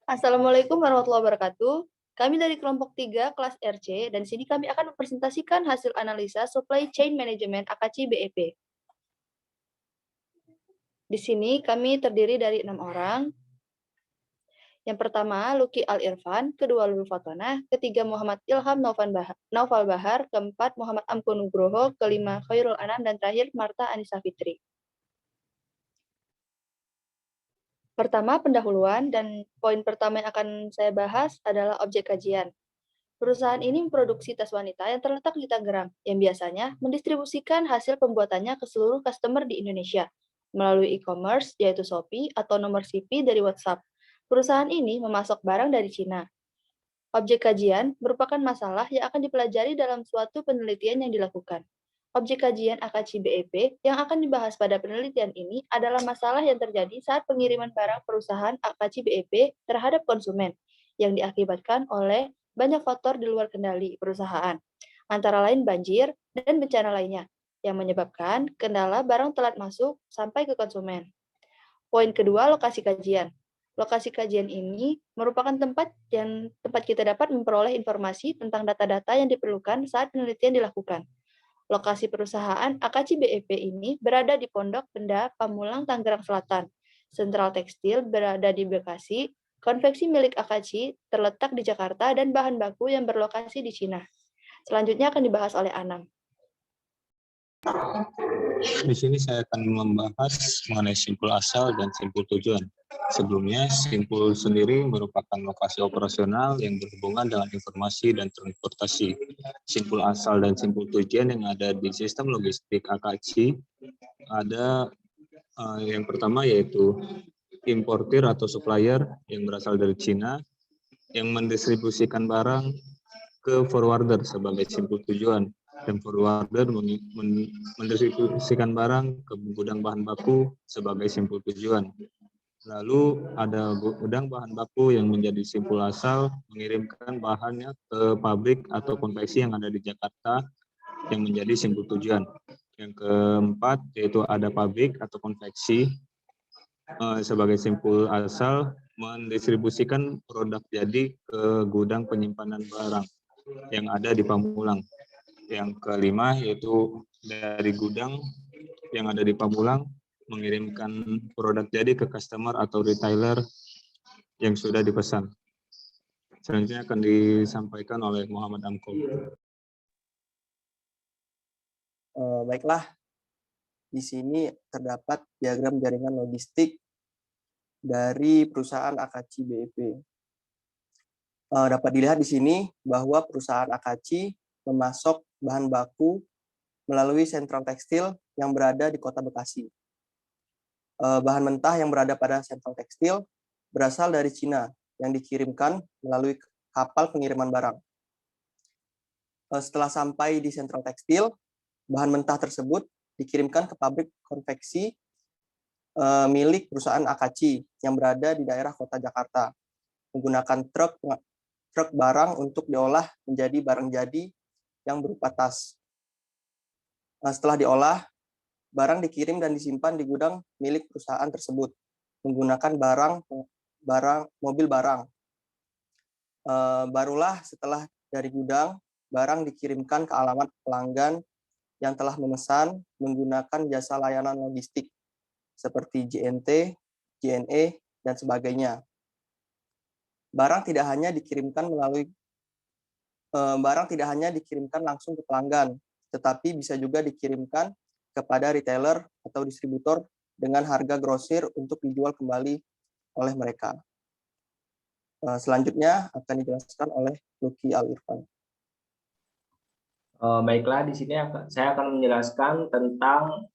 Assalamualaikum warahmatullahi wabarakatuh. Kami dari kelompok 3 kelas RC dan di sini kami akan mempresentasikan hasil analisa Supply Chain Management AKACI BEP. Di sini kami terdiri dari 6 orang. Yang pertama, Luki Al-Irfan, kedua Lulu Fatona, ketiga Muhammad Ilham Naufal Bahar, keempat Muhammad Amku Nugroho, kelima Khairul Anam, dan terakhir Marta Anissa Fitri. Pertama, pendahuluan, dan poin pertama yang akan saya bahas adalah objek kajian. Perusahaan ini memproduksi tas wanita yang terletak di Tangerang, yang biasanya mendistribusikan hasil pembuatannya ke seluruh customer di Indonesia, melalui e-commerce, yaitu Shopee, atau nomor CP dari WhatsApp. Perusahaan ini memasok barang dari Cina. Objek kajian merupakan masalah yang akan dipelajari dalam suatu penelitian yang dilakukan. Objek kajian AKACI BEP yang akan dibahas pada penelitian ini adalah masalah yang terjadi saat pengiriman barang perusahaan AKACI BEP terhadap konsumen, yang diakibatkan oleh banyak faktor di luar kendali perusahaan, antara lain banjir dan bencana lainnya, yang menyebabkan kendala barang telat masuk sampai ke konsumen. Poin kedua, lokasi kajian. Lokasi kajian ini merupakan tempat kita dapat memperoleh informasi tentang data-data yang diperlukan saat penelitian dilakukan. Lokasi perusahaan AKACI BEP ini berada di Pondok Benda Pamulang, Tangerang Selatan. Sentral Tekstil berada di Bekasi, konveksi milik AKACI terletak di Jakarta, dan bahan baku yang berlokasi di Cina. Selanjutnya akan dibahas oleh Anam. Di sini saya akan membahas mengenai simpul asal dan simpul tujuan. Sebelumnya, simpul sendiri merupakan lokasi operasional yang berhubungan dengan informasi dan transportasi. Simpul asal dan simpul tujuan yang ada di sistem logistik AKACI ada yang pertama yaitu importir atau supplier yang berasal dari Cina yang mendistribusikan barang ke forwarder sebagai simpul tujuan, dan forwarder mendistribusikan barang ke gudang bahan baku sebagai simpul tujuan. Lalu ada gudang bahan baku yang menjadi simpul asal mengirimkan bahannya ke pabrik atau konveksi yang ada di Jakarta yang menjadi simpul tujuan. Yang keempat yaitu ada pabrik atau konveksi sebagai simpul asal mendistribusikan produk jadi ke gudang penyimpanan barang yang ada di Pamulang. Yang kelima yaitu dari gudang yang ada di Pamulang mengirimkan produk jadi ke customer atau retailer yang sudah dipesan. Selanjutnya akan disampaikan oleh Muhammad Amko. Baiklah, di sini terdapat diagram jaringan logistik dari perusahaan AKACI BEP. Dapat dilihat di sini bahwa perusahaan AKACI memasok bahan baku melalui sentral tekstil yang berada di Kota Bekasi. Bahan mentah yang berada pada sentral tekstil berasal dari Cina yang dikirimkan melalui kapal pengiriman barang. Setelah sampai di sentral tekstil, bahan mentah tersebut dikirimkan ke pabrik konveksi milik perusahaan AKACI yang berada di daerah Kota Jakarta menggunakan truk barang untuk diolah menjadi barang jadi yang berupa tas. Setelah diolah, barang dikirim dan disimpan di gudang milik perusahaan tersebut menggunakan mobil barang. Barulah setelah dari gudang, barang dikirimkan ke alamat pelanggan yang telah memesan menggunakan jasa layanan logistik seperti JNT, JNE, dan sebagainya. Barang tidak hanya dikirimkan langsung ke pelanggan, tetapi bisa juga dikirimkan kepada retailer atau distributor dengan harga grosir untuk dijual kembali oleh mereka. Selanjutnya akan dijelaskan oleh Luki Al-Irfan. Baiklah, di sini saya akan menjelaskan tentang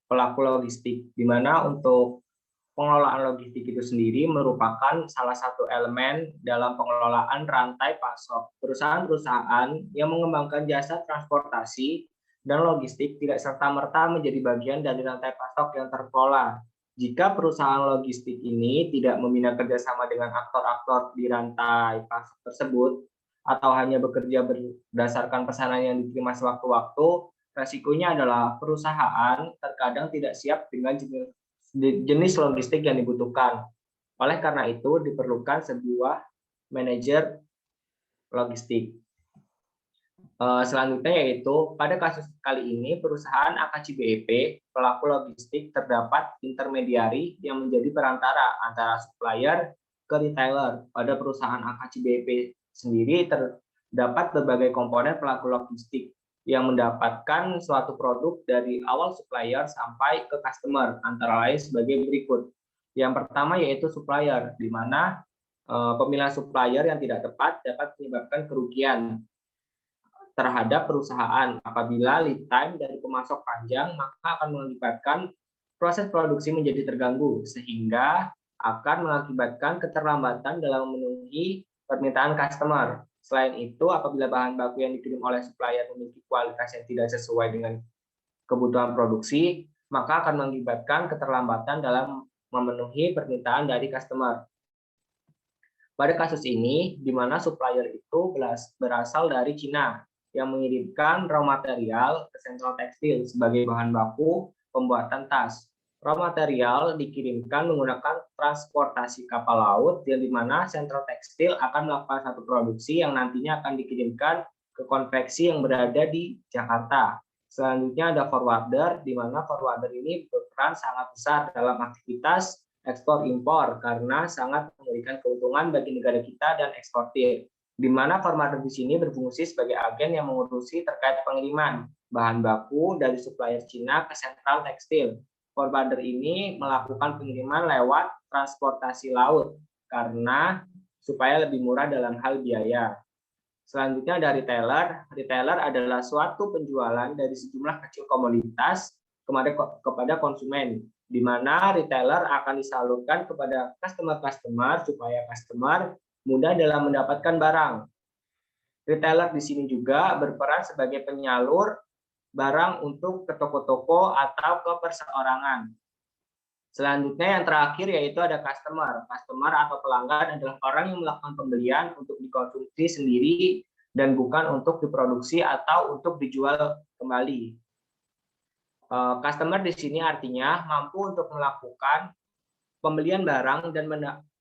pelaku logistik, di mana untuk pengelolaan logistik itu sendiri merupakan salah satu elemen dalam pengelolaan rantai pasok. Perusahaan-perusahaan yang mengembangkan jasa transportasi dan logistik tidak serta-merta menjadi bagian dari rantai pasok yang terkelola. Jika perusahaan logistik ini tidak membina kerjasama dengan aktor-aktor di rantai pasok tersebut, atau hanya bekerja berdasarkan pesanan yang diterima sewaktu-waktu, resikonya adalah perusahaan terkadang tidak siap dengan jenis logistik yang dibutuhkan. Oleh karena itu, diperlukan sebuah manajer logistik. Selanjutnya yaitu pada kasus kali ini perusahaan AKC BEP pelaku logistik terdapat intermediari yang menjadi perantara antara supplier ke retailer. Pada perusahaan AKC BEP sendiri terdapat berbagai komponen pelaku logistik yang mendapatkan suatu produk dari awal supplier sampai ke customer, antara lain sebagai berikut. Yang pertama yaitu supplier, di mana pemilihan supplier yang tidak tepat dapat menyebabkan kerugian terhadap perusahaan. Apabila lead time dari pemasok panjang, maka akan mengakibatkan proses produksi menjadi terganggu, sehingga akan mengakibatkan keterlambatan dalam memenuhi permintaan customer. Selain itu, apabila bahan baku yang dikirim oleh supplier memiliki kualitas yang tidak sesuai dengan kebutuhan produksi, maka akan mengakibatkan keterlambatan dalam memenuhi permintaan dari customer. Pada kasus ini, di mana supplier itu berasal dari Cina, yang mengirimkan raw material ke Sentral Tekstil sebagai bahan baku pembuatan tas. Raw material dikirimkan menggunakan transportasi kapal laut, yang di mana Sentral Tekstil akan melakukan satu produksi yang nantinya akan dikirimkan ke konveksi yang berada di Jakarta. Selanjutnya ada forwarder, di mana forwarder ini berperan sangat besar dalam aktivitas ekspor impor karena sangat memberikan keuntungan bagi negara kita dan eksportir, di mana forwarder di sini berfungsi sebagai agen yang mengurusi terkait pengiriman bahan baku dari supplier Cina ke Sentral Tekstil. Forwarder ini melakukan pengiriman lewat transportasi laut karena supaya lebih murah dalam hal biaya. Selanjutnya ada retailer. Retailer adalah suatu penjualan dari sejumlah kecil komoditas kepada konsumen, di mana retailer akan disalurkan kepada customer supaya customer mudah dalam mendapatkan barang. Retailer di sini juga berperan sebagai penyalur barang untuk ke toko-toko atau ke perseorangan. Selanjutnya yang terakhir yaitu ada customer. Customer atau pelanggan adalah orang yang melakukan pembelian untuk dikonsumsi sendiri dan bukan untuk diproduksi atau untuk dijual kembali. Customer di sini artinya mampu untuk melakukan pembelian barang dan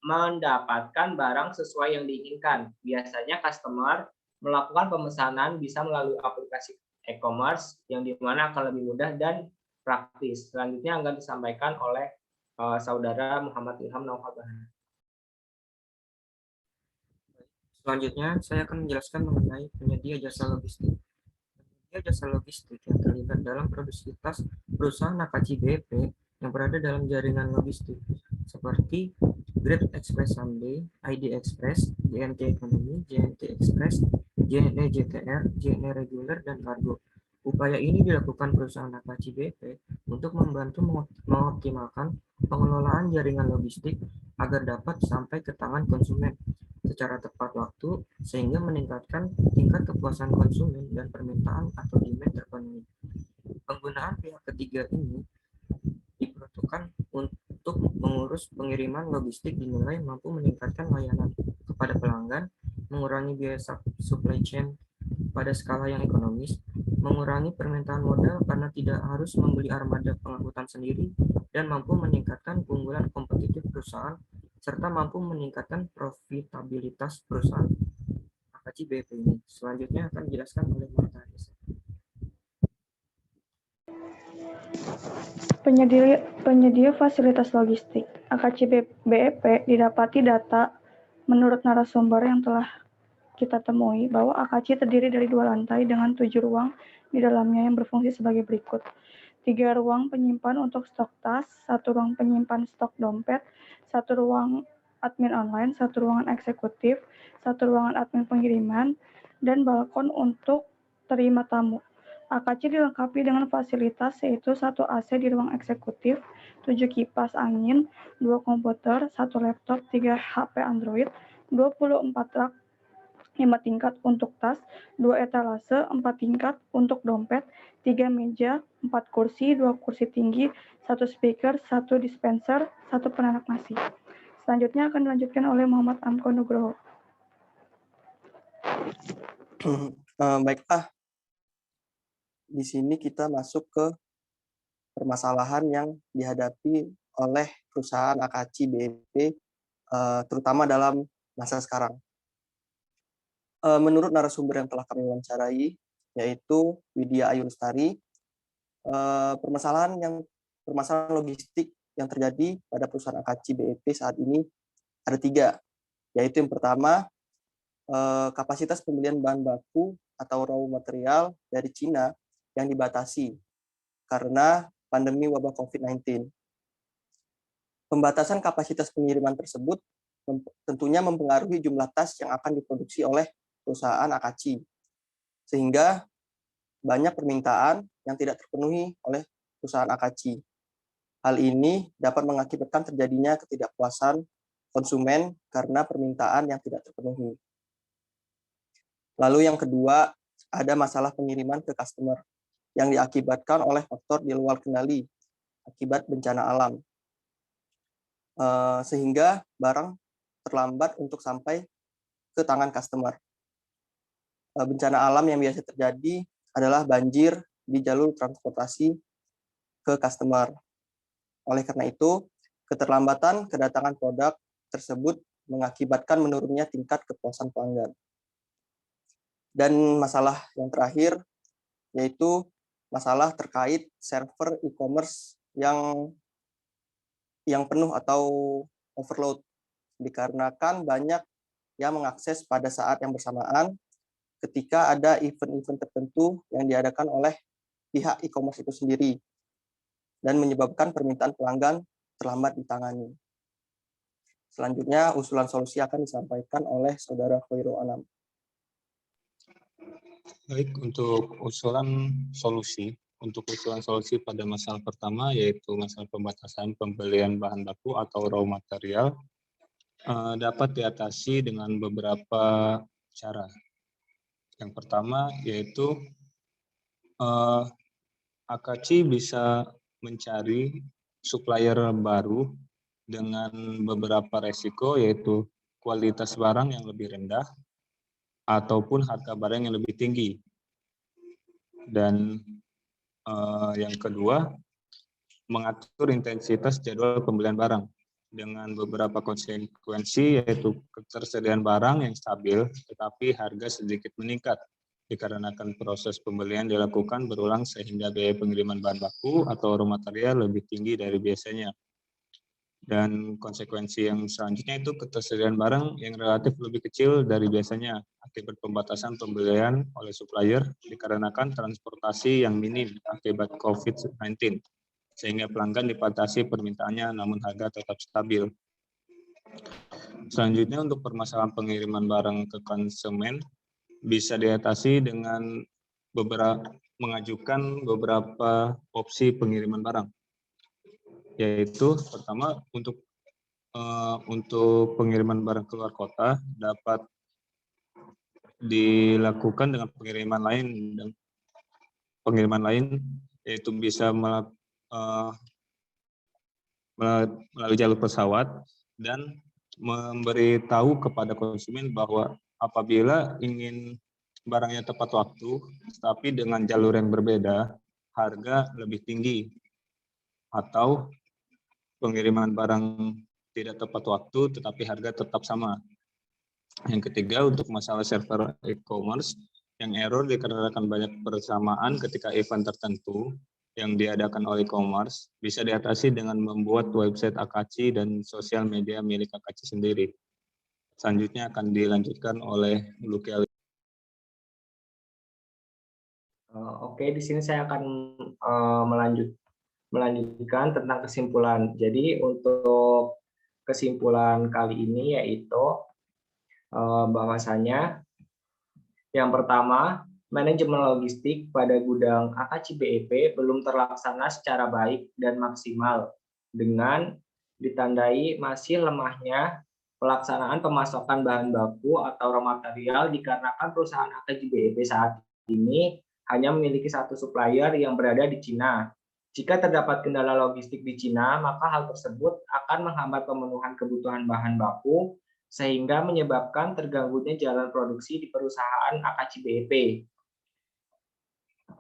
mendapatkan barang sesuai yang diinginkan. Biasanya customer melakukan pemesanan bisa melalui aplikasi e-commerce yang dimana akan lebih mudah dan praktis. Selanjutnya akan disampaikan oleh Saudara Muhammad Ilham Naufabahan. Selanjutnya, saya akan menjelaskan mengenai penyedia jasa logistik. Penyedia jasa logistik yang terlibat dalam produksivitas perusahaan AKC BEP yang berada dalam jaringan logistik, seperti Great Express Sunday, ID Express, JNT Economy, JNT Express, JNE JTR, JNE Regular, dan Cargo. Upaya ini dilakukan perusahaan AKC BEP untuk membantu mengoptimalkan pengelolaan jaringan logistik agar dapat sampai ke tangan konsumen secara tepat waktu sehingga meningkatkan tingkat kepuasan konsumen dan permintaan atau demand terpenuhi. Penggunaan pihak ketiga ini diperuntukkan untuk mengurus pengiriman logistik dinilai mampu meningkatkan layanan kepada pelanggan, mengurangi biaya supply chain pada skala yang ekonomis, mengurangi permintaan modal karena tidak harus membeli armada pengangkutan sendiri, dan mampu meningkatkan keunggulan kompetitif perusahaan serta mampu meningkatkan profitabilitas perusahaan AKC BEP ini. Selanjutnya akan dijelaskan oleh Marta Arisa. Penyedia fasilitas logistik AKC BEP didapati data menurut narasumber yang telah kita temui bahwa AKC terdiri dari 2 lantai dengan 7 ruang di dalamnya yang berfungsi sebagai berikut. 3 ruang penyimpan untuk stok tas, 1 ruang penyimpan stok dompet, 1 ruang admin online, 1 ruangan eksekutif, 1 ruangan admin pengiriman, dan balkon untuk terima tamu. AKC dilengkapi dengan fasilitas yaitu 1 AC di ruang eksekutif, 7 kipas angin, 2 komputer, 1 laptop, 3 HP Android, 24 rak 5 tingkat untuk tas, 2 etalase, 4 tingkat untuk dompet, 3 meja, 4 kursi, 2 kursi tinggi, 1 speaker, 1 dispenser, 1 penanak nasi. Selanjutnya akan dilanjutkan oleh Muhammad Amko Nugroho. Baiklah, di sini kita masuk ke permasalahan yang dihadapi oleh perusahaan AKC BEP terutama dalam masa sekarang. Menurut narasumber yang telah kami wawancarai, yaitu Widya Ayu Lestari, permasalahan logistik yang terjadi pada perusahaan AKACI BEP saat ini ada 3, yaitu yang pertama, kapasitas pembelian bahan baku atau raw material dari Cina yang dibatasi karena pandemi wabah COVID-19. Pembatasan kapasitas pengiriman tersebut tentunya mempengaruhi jumlah tas yang akan diproduksi oleh perusahaan AKACI, sehingga banyak permintaan yang tidak terpenuhi oleh perusahaan AKACI. Hal ini dapat mengakibatkan terjadinya ketidakpuasan konsumen karena permintaan yang tidak terpenuhi. Lalu yang kedua, ada masalah pengiriman ke customer yang diakibatkan oleh faktor di luar kendali akibat bencana alam. Sehingga barang terlambat untuk sampai ke tangan customer. Bencana alam yang biasa terjadi adalah banjir di jalur transportasi ke customer. Oleh karena itu, keterlambatan kedatangan produk tersebut mengakibatkan menurunnya tingkat kepuasan pelanggan. Dan masalah yang terakhir, yaitu masalah terkait server e-commerce yang penuh atau overload, dikarenakan banyak yang mengakses pada saat yang bersamaan ketika ada event-event tertentu yang diadakan oleh pihak e-commerce itu sendiri dan menyebabkan permintaan pelanggan terlambat ditangani. Selanjutnya, usulan solusi akan disampaikan oleh Saudara Khairul Anam. Baik, untuk usulan solusi pada masalah pertama, yaitu masalah pembatasan pembelian bahan baku atau raw material, dapat diatasi dengan beberapa cara. Yang pertama yaitu AKACI bisa mencari supplier baru dengan beberapa resiko, yaitu kualitas barang yang lebih rendah ataupun harga barang yang lebih tinggi. Dan yang kedua, mengatur intensitas jadwal pembelian barang dengan beberapa konsekuensi, yaitu ketersediaan barang yang stabil tetapi harga sedikit meningkat dikarenakan proses pembelian dilakukan berulang sehingga biaya pengiriman bahan baku atau raw material lebih tinggi dari biasanya. Dan konsekuensi yang selanjutnya itu ketersediaan barang yang relatif lebih kecil dari biasanya akibat pembatasan pembelian oleh supplier dikarenakan transportasi yang minim akibat COVID-19. Sehingga pelanggan dibatasi permintaannya namun harga tetap stabil. Selanjutnya untuk permasalahan pengiriman barang ke konsumen bisa diatasi dengan mengajukan beberapa opsi pengiriman barang. Yaitu pertama, untuk pengiriman barang keluar kota dapat dilakukan dengan pengiriman lain yaitu bisa melalui jalur pesawat dan memberitahu kepada konsumen bahwa apabila ingin barangnya tepat waktu, tapi dengan jalur yang berbeda, harga lebih tinggi, atau pengiriman barang tidak tepat waktu, tetapi harga tetap sama. Yang ketiga, untuk masalah server e-commerce, yang error dikarenakan banyak persamaan ketika event tertentu yang diadakan oleh e-commerce, bisa diatasi dengan membuat website AKACI dan sosial media milik AKACI sendiri. Selanjutnya akan dilanjutkan oleh Luki. Oke, di sini saya akan melanjutkan tentang kesimpulan. Jadi untuk kesimpulan kali ini yaitu bahwasanya yang pertama, manajemen logistik pada gudang AKACI BEP belum terlaksana secara baik dan maksimal dengan ditandai masih lemahnya pelaksanaan pemasokan bahan baku atau raw material dikarenakan perusahaan AKACI BEP saat ini hanya memiliki satu supplier yang berada di Cina. Jika terdapat kendala logistik di Cina, maka hal tersebut akan menghambat pemenuhan kebutuhan bahan baku sehingga menyebabkan terganggunya jalan produksi di perusahaan AKACI BEP.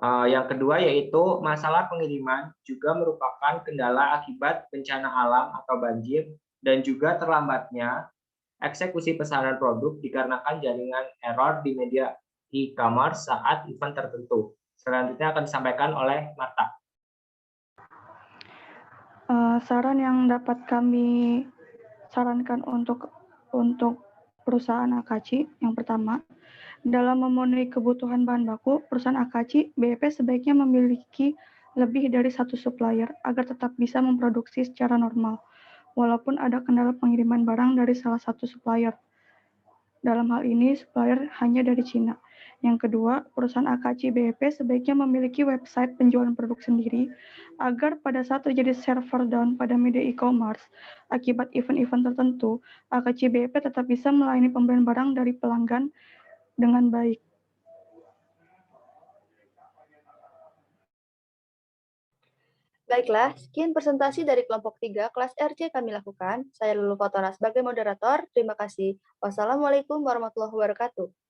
Yang kedua yaitu masalah pengiriman juga merupakan kendala akibat bencana alam atau banjir dan juga terlambatnya eksekusi pesanan produk dikarenakan jaringan error di media e-commerce saat event tertentu. Selanjutnya akan disampaikan oleh Marta. Saran yang dapat kami sarankan untuk perusahaan Akaci, yang pertama, dalam memenuhi kebutuhan bahan baku, perusahaan Akaci BEP sebaiknya memiliki lebih dari satu supplier agar tetap bisa memproduksi secara normal, walaupun ada kendala pengiriman barang dari salah satu supplier. Dalam hal ini, supplier hanya dari Cina. Yang kedua, perusahaan Akaci BEP sebaiknya memiliki website penjualan produk sendiri agar pada saat terjadi server down pada media e-commerce akibat event-event tertentu, Akaci BEP tetap bisa melayani pembelian barang dari pelanggan dengan baik. Baiklah, sekian presentasi dari kelompok 3 kelas RC kami lakukan. Saya Lulu Fotona sebagai moderator. Terima kasih. Wassalamualaikum warahmatullahi wabarakatuh.